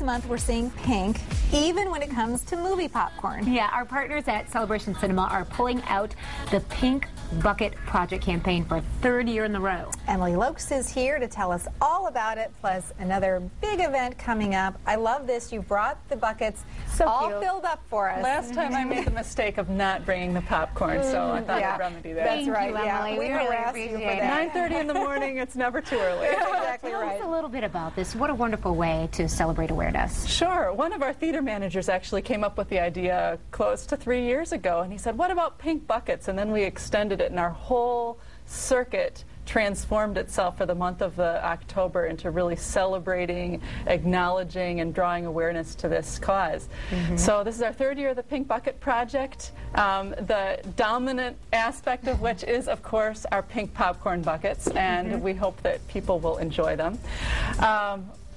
this month we're seeing pink, even when it comes to movie popcorn. Yeah, our partners at Celebration Cinema are pulling out the Pink Bucket Project campaign for a third year in a row. Emily Lokes is here to tell us all about it, plus another big event coming up. I love this. You brought the buckets all filled up for us. Last time I made the mistake of not bringing the popcorn, so I thought I'd remedy that. That's right, Thank you, Emily. We really harassed appreciate you for it. that. 9:30 in the morning, it's never too early. Exactly Tell right. us a little bit about this. What a wonderful way to celebrate awareness. Sure. One of our theater managers actually came up with the idea close to 3 years ago, and he said, what about pink buckets? And then we extended it, and our whole circuit transformed itself for the month of October into really celebrating, acknowledging, and drawing awareness to this cause. So this is our third year of the Pink Bucket Project. The dominant aspect of which is, of course, our pink popcorn buckets, and we hope that people will enjoy them.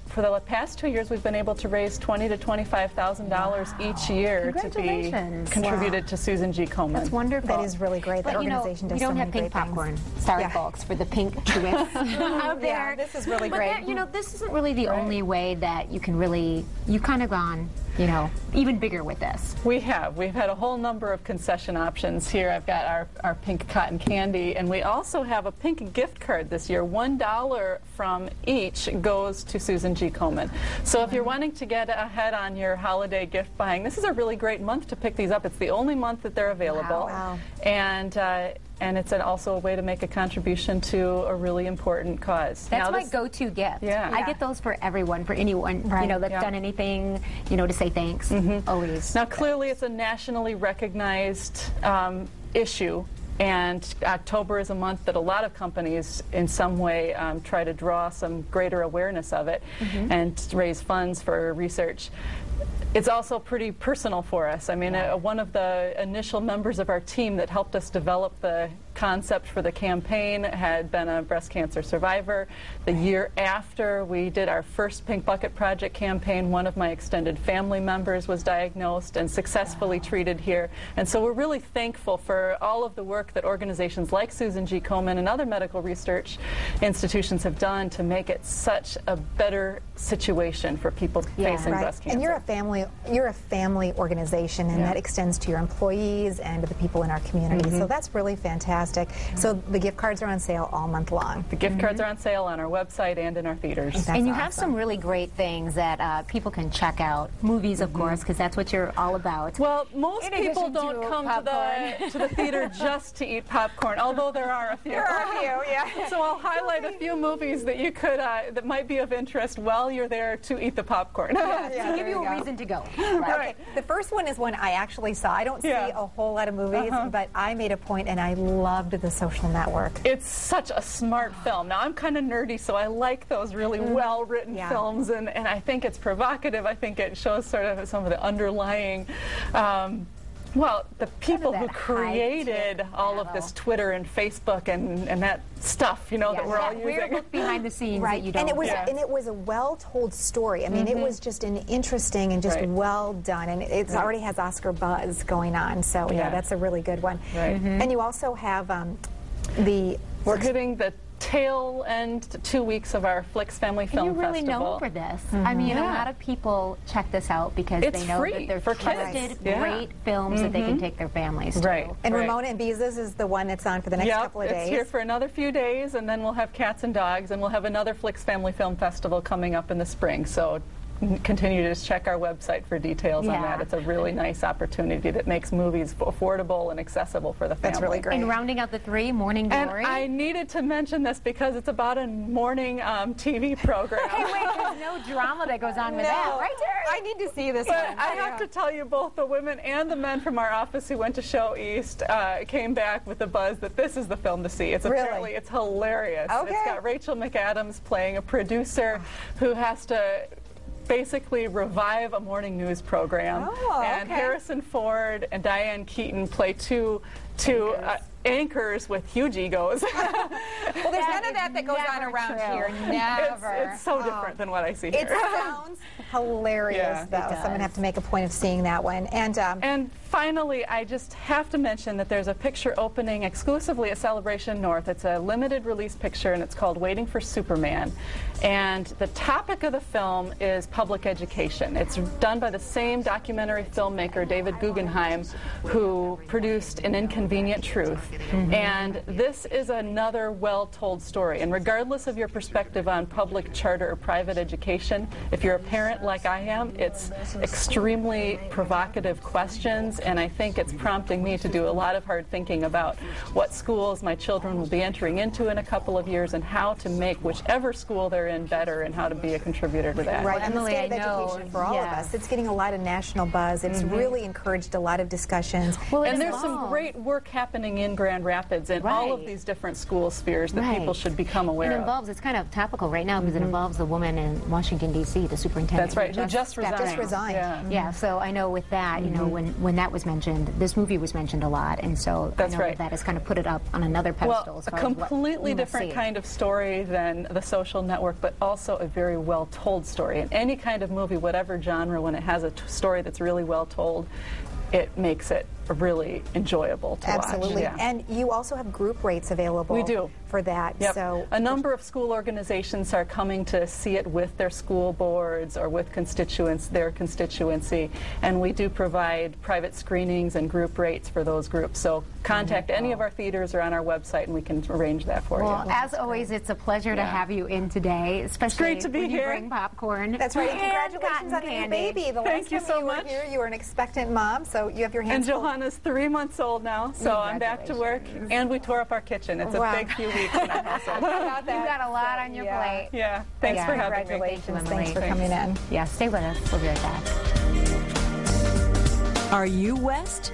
For the past 2 years, we've been able to raise $20,000 to $25,000 each year to be contributed to Susan G. Komen. That's wonderful. That is really great. That organization does so many great things. We don't have pink popcorn. Sorry, folks, for the pink twist out there. Yeah, this is really great. But this isn't really the only way that you can really, you've kind of gone, even bigger with this. We've had a whole number of concession options here. I've got our pink cotton candy, and we also have a pink gift card this year. $1 from each goes to Susan G. Komen. So if you're wanting to get ahead on your holiday gift buying, this is a really great month to pick these up. It's the only month that they're available. Wow. And it's also a way to make a contribution to a really important cause. That's my go-to gift. Yeah. I get those for everyone, for anyone that's done anything, to say thanks. Always. Now, clearly, it's a nationally recognized issue. And October is a month that a lot of companies in some way try to draw some greater awareness of it and raise funds for research. It's also pretty personal for us. I mean, one of the initial members of our team that helped us develop the concept for the campaign had been a breast cancer survivor. The year after we did our first Pink Bucket Project campaign, one of my extended family members was diagnosed and successfully treated here. And so we're really thankful for all of the work that organizations like Susan G. Komen and other medical research institutions have done to make it such a better situation for people facing breast cancer. And you're a family organization, and that extends to your employees and to the people in our community. So that's really fantastic. So the gift cards are on sale all month long. The gift cards are on sale on our website and in our theaters. That's and you have awesome. some really great things that people can check out. Movies, of course, because that's what you're all about. Well, most people don't come to the theater just to eat popcorn, although there are a few. There are a few, yeah. So I'll highlight a few movies that you could that might be of interest while you're there to eat the popcorn. To give you a reason to go. Okay. The first one is one I actually saw. I don't see a whole lot of movies, but I made a point, and I loved The Social Network. It's such a smart film. Now, I'm kind of nerdy, so I like those really well-written films, and I think it's provocative. I think it shows sort of some of the underlying the people who created all of this Twitter and Facebook and that stuff, that we're all using. Weird look behind the scenes that you don't. And it was a well-told story. I mean, it was just an interesting and just well done, and it already has Oscar buzz going on. So that's a really good one. Right. And you also have we're getting the tail end 2 weeks of our Flicks Family Film Festival. Festival. You're really known for this. I mean, a lot of people check this out because they know that they're trusted, great films that they can take their families to. Right. And Ramona and Beezus is the one that's on for the next couple of days. It's here for another few days, and then we'll have Cats and Dogs, and we'll have another Flicks Family Film Festival coming up in the spring. So continue to just check our website for details on that. It's a really nice opportunity that makes movies affordable and accessible for the family. That's really great. And rounding out the 3, Morning Glory. And I needed to mention this because it's about a morning TV program. Hey, wait, there's no drama that goes on with that, right, Terry? I need to see this But one. I have to tell you, both the women and the men from our office who went to Show East came back with the buzz that this is the film to see. It's apparently it's hilarious. Okay. It's got Rachel McAdams playing a producer who has to basically revive a morning news program. And Harrison Ford and Diane Keaton play two to anchors with huge egos. Well, there's none of that goes on around here. Never. It's so different than what I see here. It sounds hilarious, though. So I'm going to have to make a point of seeing that one. And finally, I just have to mention that there's a picture opening exclusively at Celebration North. It's a limited release picture, and it's called Waiting for Superman. And the topic of the film is public education. It's done by the same documentary filmmaker, David Guggenheim, who produced An Inconvenient Truth. And this is another well-told story. And regardless of your perspective on public, charter, or private education, if you're a parent like I am, it's extremely provocative questions, and I think it's prompting me to do a lot of hard thinking about what schools my children will be entering into in a couple of years and how to make whichever school they're in better and how to be a contributor to that. Right, and the state of education for all of us. It's getting a lot of national buzz. It's really encouraged a lot of discussions. Well, and there's some great work happening in Grand Rapids and all of these different school spheres that people should become aware of. It's kind of topical right now because it involves the woman in Washington, D.C., the superintendent. That's right, who just resigned. Yeah, so I know with that, you know, when that was mentioned, this movie was mentioned a lot, and so I know that has kind of put it up on another pedestal. Well, a completely different kind of story than The Social Network, but also a very well-told story. And any kind of movie, whatever genre, when it has a story that's really well told, it makes it really enjoyable to watch. Absolutely. And you also have group rates available. We do. For that. Yep. So a number of school organizations are coming to see it with their school boards or with their constituency, and we do provide private screenings and group rates for those groups. So contact any of our theaters or on our website and we can arrange that for you. Well, as always, it's a pleasure to have you in today, especially great to be when here. You bring popcorn. That's right. Congratulations on the new baby. The last time you were here, you were an expectant mom, so you have your hands full. And Johanna's 3 months old now, so I'm back to work, and we tore up our kitchen. It's a big few weeks in our household. You've got a lot on your plate. Yeah. Thanks for having me. Congratulations. Thanks for coming in. Yeah, stay with us. We'll be right back. Are you West?